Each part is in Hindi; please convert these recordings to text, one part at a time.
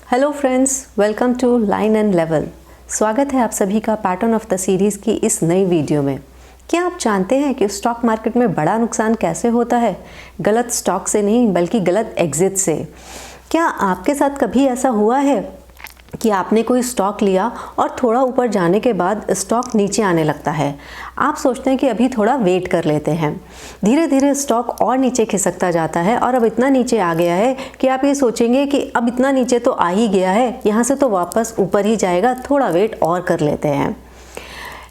Hello friends, welcome to line and level. स्वागत है आप सभी का पैटर्न ऑफ द सीरीज़ की इस नई वीडियो में। क्या आप जानते हैं कि स्टॉक मार्केट में बड़ा नुकसान कैसे होता है? गलत स्टॉक से नहीं बल्कि गलत एग्जिट से। क्या आपके साथ कभी ऐसा हुआ है कि आपने कोई स्टॉक लिया और थोड़ा ऊपर जाने के बाद स्टॉक नीचे आने लगता है? आप सोचते हैं कि अभी थोड़ा वेट कर लेते हैं, धीरे धीरे स्टॉक और नीचे खिसकता जाता है और अब इतना नीचे आ गया है कि आप ये सोचेंगे कि अब इतना नीचे तो आ ही गया है, यहाँ से तो वापस ऊपर ही जाएगा, थोड़ा वेट और कर लेते हैं।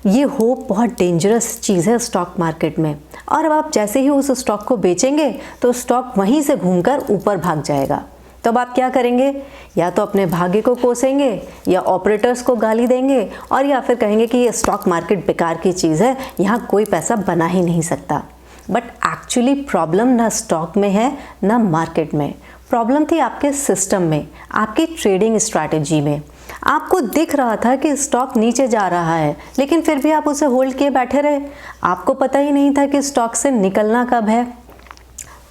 ये होप बहुत डेंजरस चीज़ है स्टॉक मार्केट में। और अब आप जैसे ही उस स्टॉक को बेचेंगे तो स्टॉक वहीं से घूमकर ऊपर भाग जाएगा। तो अब आप क्या करेंगे? या तो अपने भाग्य को कोसेंगे, या ऑपरेटर्स को गाली देंगे, और या फिर कहेंगे कि ये स्टॉक मार्केट बेकार की चीज़ है, यहाँ कोई पैसा बना ही नहीं सकता। बट एक्चुअली प्रॉब्लम ना स्टॉक में है ना मार्केट में, प्रॉब्लम थी आपके सिस्टम में, आपकी ट्रेडिंग स्ट्रैटेजी में। आपको दिख रहा था कि स्टॉक नीचे जा रहा है, लेकिन फिर भी आप उसे होल्ड किए बैठे रहे। आपको पता ही नहीं था कि स्टॉक से निकलना कब है।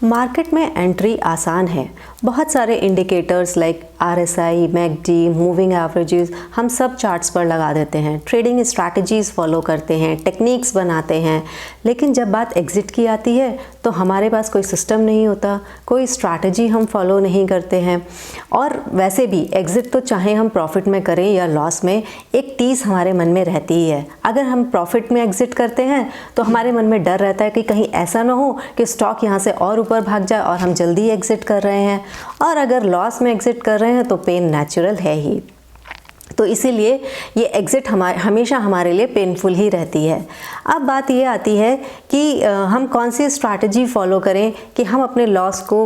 मार्केट में एंट्री आसान है। बहुत सारे indicators like RSI, MACD, moving averages हम सब चार्ट्स पर लगा देते हैं, ट्रेडिंग स्ट्रैटेजीज़ फॉलो करते हैं, टेक्निक्स बनाते हैं। लेकिन जब बात एग्ज़िट की आती है तो हमारे पास कोई सिस्टम नहीं होता, कोई स्ट्रैटेजी हम फॉलो नहीं करते हैं। और वैसे भी एग्ज़िट तो चाहे हम प्रॉफिट में करें या लॉस में, एक टीस हमारे मन में रहती ही है। अगर हम प्रॉफिट में एग्ज़िट करते हैं तो हमारे मन में डर रहता है कि कहीं ऐसा ना हो कि स्टॉक यहाँ से और ऊपर भाग जाए और हम जल्दी एग्ज़िट कर रहे हैं। और अगर लॉस में एग्ज़िट कर रहे हैं तो पेन नेचुरल है ही। तो इसीलिए ये एग्ज़िट हमेशा हमारे लिए पेनफुल ही रहती है। अब बात ये आती है कि हम कौन सी स्ट्रैटेजी फॉलो करें कि हम अपने लॉस को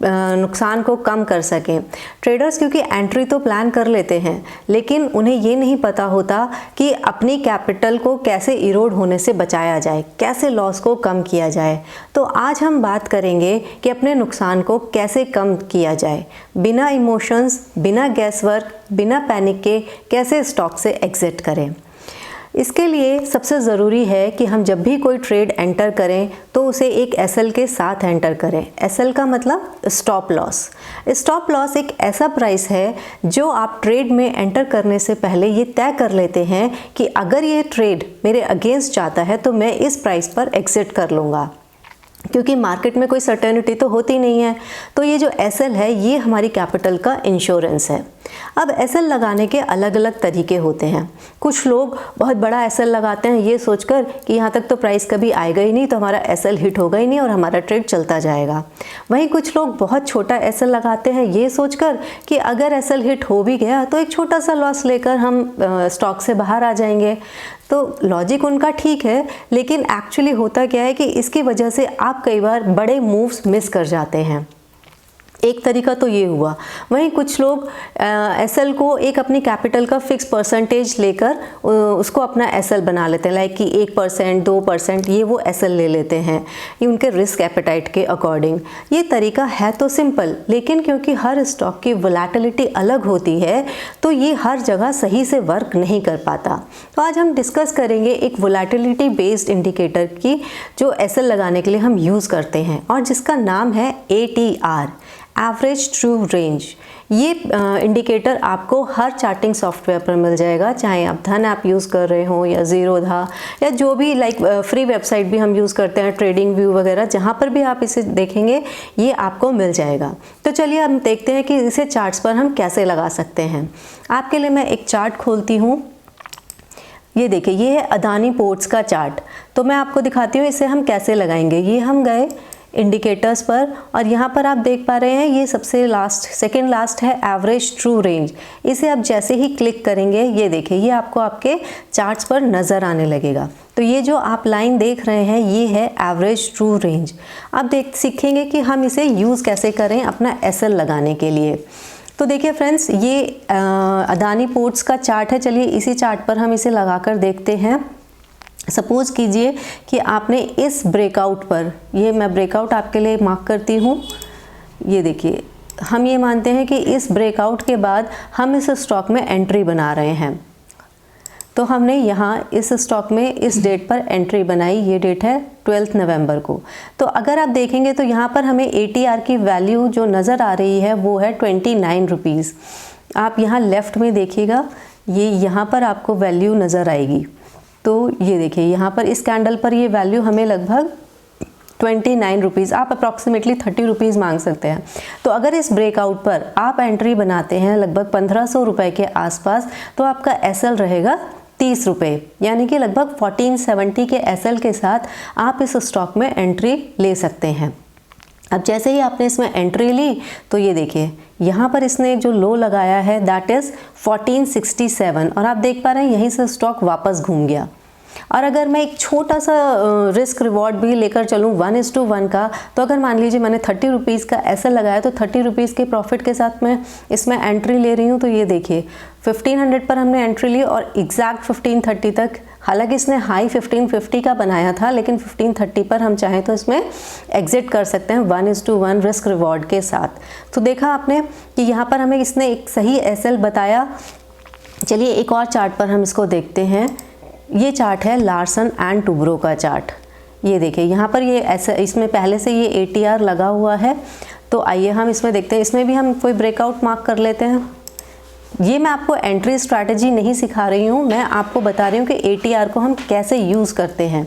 नुकसान को कम कर सकें। ट्रेडर्स क्योंकि एंट्री तो प्लान कर लेते हैं, लेकिन उन्हें ये नहीं पता होता कि अपनी कैपिटल को कैसे इरोड होने से बचाया जाए, कैसे लॉस को कम किया जाए। तो आज हम बात करेंगे कि अपने नुकसान को कैसे कम किया जाए, बिना इमोशंस, बिना गैसवर्क, बिना पैनिक के कैसे स्टॉक से एग्ज़िट करें। इसके लिए सबसे ज़रूरी है कि हम जब भी कोई ट्रेड एंटर करें तो उसे एक SL के साथ एंटर करें। SL का मतलब स्टॉप लॉस। स्टॉप लॉस एक ऐसा प्राइस है जो आप ट्रेड में एंटर करने से पहले ये तय कर लेते हैं कि अगर ये ट्रेड मेरे अगेंस्ट जाता है तो मैं इस प्राइस पर एग्ज़िट कर लूँगा, क्योंकि मार्केट में कोई सर्टेनिटी तो होती नहीं है। तो ये जो SL है ये हमारी कैपिटल का इंश्योरेंस है। अब SL लगाने के अलग अलग तरीके होते हैं। कुछ लोग बहुत बड़ा SL लगाते हैं ये सोचकर कि यहाँ तक तो प्राइस कभी आएगा ही नहीं, तो हमारा SL हिट होगा ही नहीं और हमारा ट्रेड चलता जाएगा। वहीं कुछ लोग बहुत छोटा SL लगाते हैं ये सोचकर कि अगर SL हिट हो भी गया तो एक छोटा सा लॉस लेकर हम स्टॉक से बाहर आ जाएंगे। तो लॉजिक उनका ठीक है, लेकिन एक्चुअली होता क्या है कि इसकी वजह से आप कई बार बड़े मूव्स मिस कर जाते हैं। एक तरीका तो ये हुआ। वहीं कुछ लोग SL को एक अपनी कैपिटल का फिक्स परसेंटेज लेकर उसको अपना SL बना लेते हैं, लाइक कि 1%, 2% ये वो SL ले लेते हैं, ये उनके रिस्क एपेटाइट के अकॉर्डिंग। ये तरीका है तो सिंपल, लेकिन क्योंकि हर स्टॉक की वोलेटिलिटी अलग होती है तो ये हर जगह सही से वर्क नहीं कर पाता। तो आज हम डिस्कस करेंगे एक वोलेटिलिटी बेस्ड इंडिकेटर की जो SL लगाने के लिए हम यूज़ करते हैं और जिसका नाम है ATR, एवरेज ट्रू रेंज। ये इंडिकेटर आपको हर चार्टिंग सॉफ्टवेयर पर मिल जाएगा, चाहे आप धन ऐप यूज़ कर रहे हो या ज़ीरोधा या जो भी लाइक फ्री वेबसाइट भी हम यूज़ करते हैं, ट्रेडिंग व्यू वगैरह, जहाँ पर भी आप इसे देखेंगे ये आपको मिल जाएगा। तो चलिए हम देखते हैं कि इसे चार्ट्स पर हम कैसे लगा सकते हैं। आपके लिए मैं एक चार्ट खोलती हूँ। ये देखिए, ये है अदानी पोर्ट्स का चार्ट। तो मैं आपको दिखाती हूँ इसे हम कैसे लगाएंगे। ये हम गए इंडिकेटर्स पर और यहाँ पर आप देख पा रहे हैं ये सबसे लास्ट, सेकंड लास्ट है एवरेज ट्रू रेंज। इसे आप जैसे ही क्लिक करेंगे ये देखिए ये आपको आपके चार्ट्स पर नज़र आने लगेगा। तो ये जो आप लाइन देख रहे हैं ये है एवरेज ट्रू रेंज। अब सीखेंगे कि हम इसे यूज़ कैसे करें अपना SL लगाने के लिए। तो देखिए फ्रेंड्स, ये अदानी पोर्ट्स का चार्ट है। चलिए इसी चार्ट पर हम इसे लगाकर देखते हैं। सपोज़ कीजिए कि आपने इस ब्रेकआउट पर, ये मैं ब्रेकआउट आपके लिए मार्क करती हूँ, ये देखिए हम ये मानते हैं कि इस ब्रेकआउट के बाद हम इस स्टॉक में एंट्री बना रहे हैं। तो हमने यहाँ इस स्टॉक में इस डेट पर एंट्री बनाई, ये डेट है 12 नवंबर को। तो अगर आप देखेंगे तो यहाँ पर हमें ATR की वैल्यू जो नज़र आ रही है वो है 29 रुपीज़। आप यहाँ लेफ़्ट में देखिएगा, ये यहाँ पर आपको वैल्यू नज़र आएगी। तो ये देखिए यहाँ पर इस कैंडल पर ये वैल्यू हमें लगभग 29 रुपीज़, आप अप्रॉक्सीमेटली 30 रुपीज़ मांग सकते हैं। तो अगर इस ब्रेकआउट पर आप एंट्री बनाते हैं लगभग 1500 रुपये के आसपास, तो आपका SL रहेगा 30 रुपये, यानी कि लगभग 1470 के SL के साथ आप इस स्टॉक में एंट्री ले सकते हैं। अब जैसे ही आपने इसमें एंट्री ली तो ये देखिए यहाँ पर इसने जो लो लगाया है दैट इज़ 1467, और आप देख पा रहे हैं यहीं से स्टॉक वापस घूम गया। और अगर मैं एक छोटा सा रिस्क रिवॉर्ड भी लेकर चलूँ 1:1 का, तो अगर मान लीजिए मैंने 30 रुपीज़ का SL लगाया तो 30 रुपीज़ के प्रॉफिट के साथ मैं इसमें एंट्री ले रही हूँ। तो ये देखिए 1500 पर हमने एंट्री ली और एग्जैक्ट 1530 तक, हालांकि इसने हाई 1550 का बनाया था, लेकिन 1530 पर हम चाहें तो इसमें एग्जिट कर सकते हैं 1:1 रिस्क रिवॉर्ड के साथ। तो देखा आपने कि यहाँ पर हमें इसने एक सही SL बताया। चलिए एक और चार्ट पर हम इसको देखते हैं। ये चार्ट है लार्सन एंड टुब्रो का चार्ट। ये देखिए यहाँ पर ये ऐसा, इसमें पहले से ये ATR लगा हुआ है। तो आइए हम इसमें देखते हैं, इसमें भी हम कोई ब्रेकआउट मार्क कर लेते हैं। ये मैं आपको एंट्री स्ट्रैटेजी नहीं सिखा रही हूँ, मैं आपको बता रही हूँ कि ATR को हम कैसे यूज़ करते हैं।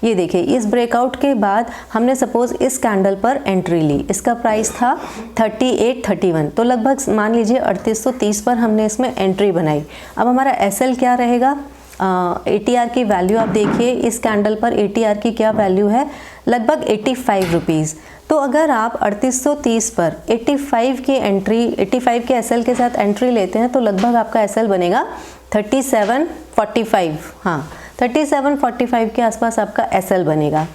ये देखिए इस ब्रेकआउट के बाद हमने सपोज़ इस कैंडल पर एंट्री ली, इसका प्राइस था 3831, तो लगभग मान लीजिए 3830 पर हमने इसमें एंट्री बनाई। अब हमारा SL क्या रहेगा, ATR की वैल्यू आप देखिए इस कैंडल पर ATR की क्या वैल्यू है, लगभग 85 रुपीज़। तो अगर आप 3830 पर 85 की एंट्री, 85 के SL के साथ एंट्री लेते हैं तो लगभग आपका SL बनेगा 3745, हाँ 3745 के आसपास आपका SL बनेगा।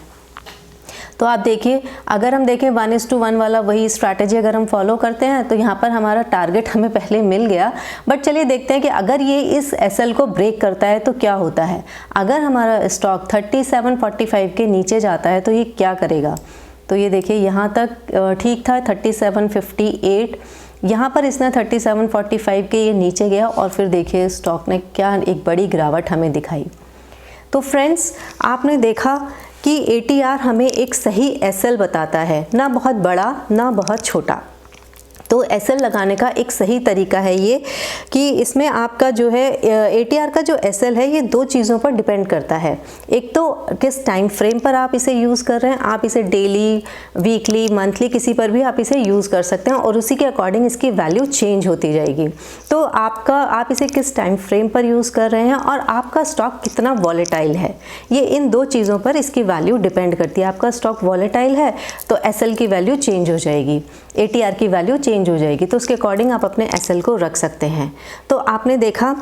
तो आप देखिए अगर हम देखें 1:1 वाला वही स्ट्रैटेजी अगर हम फॉलो करते हैं तो यहाँ पर हमारा टारगेट हमें पहले मिल गया। बट चलिए देखते हैं कि अगर ये इस SL को ब्रेक करता है तो क्या होता है। अगर हमारा स्टॉक 3745 के नीचे जाता है तो ये क्या करेगा। तो ये देखिए यहाँ तक ठीक था 3758, यहाँ पर इसने 3745 के ये नीचे गया और फिर देखिए स्टॉक ने क्या एक बड़ी गिरावट हमें दिखाई। तो फ्रेंड्स आपने देखा कि ATR हमें एक सही SL बताता है, ना बहुत बड़ा ना बहुत छोटा। तो SL लगाने का एक सही तरीका है ये कि इसमें आपका जो है ATR का जो SL है ये दो चीज़ों पर डिपेंड करता है। एक तो किस टाइम फ्रेम पर आप इसे यूज़ कर रहे हैं, आप इसे डेली, वीकली, मंथली किसी पर भी आप इसे यूज़ कर सकते हैं और उसी के अकॉर्डिंग इसकी वैल्यू चेंज होती जाएगी। तो आप इसे किस टाइम फ्रेम पर यूज़ कर रहे हैं और आपका स्टॉक कितना वॉलेटाइल है, ये इन दो चीज़ों पर इसकी वैल्यू डिपेंड करती है। आपका स्टॉक वॉलेटाइल है तो SL की वैल्यू चेंज हो जाएगी, ATR की वैल्यू चेंज हो जाएगी, तो उसके अकॉर्डिंग आप अपने SL को रख सकते हैं। तो आपने देखा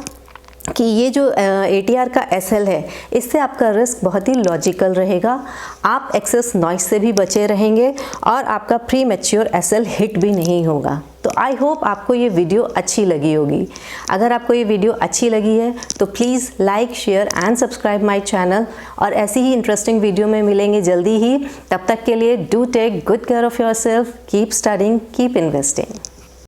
कि ये जो ATR का SL है इससे आपका रिस्क बहुत ही लॉजिकल रहेगा, आप एक्सेस नॉइस से भी बचे रहेंगे और आपका प्री मैच्योर SL हिट भी नहीं होगा। तो आई होप आपको ये वीडियो अच्छी लगी होगी। अगर आपको ये वीडियो अच्छी लगी है तो please like, share and subscribe my channel, और ऐसी ही इंटरेस्टिंग वीडियो में मिलेंगे जल्दी ही। तब तक के लिए do take good care of yourself, keep studying, keep investing.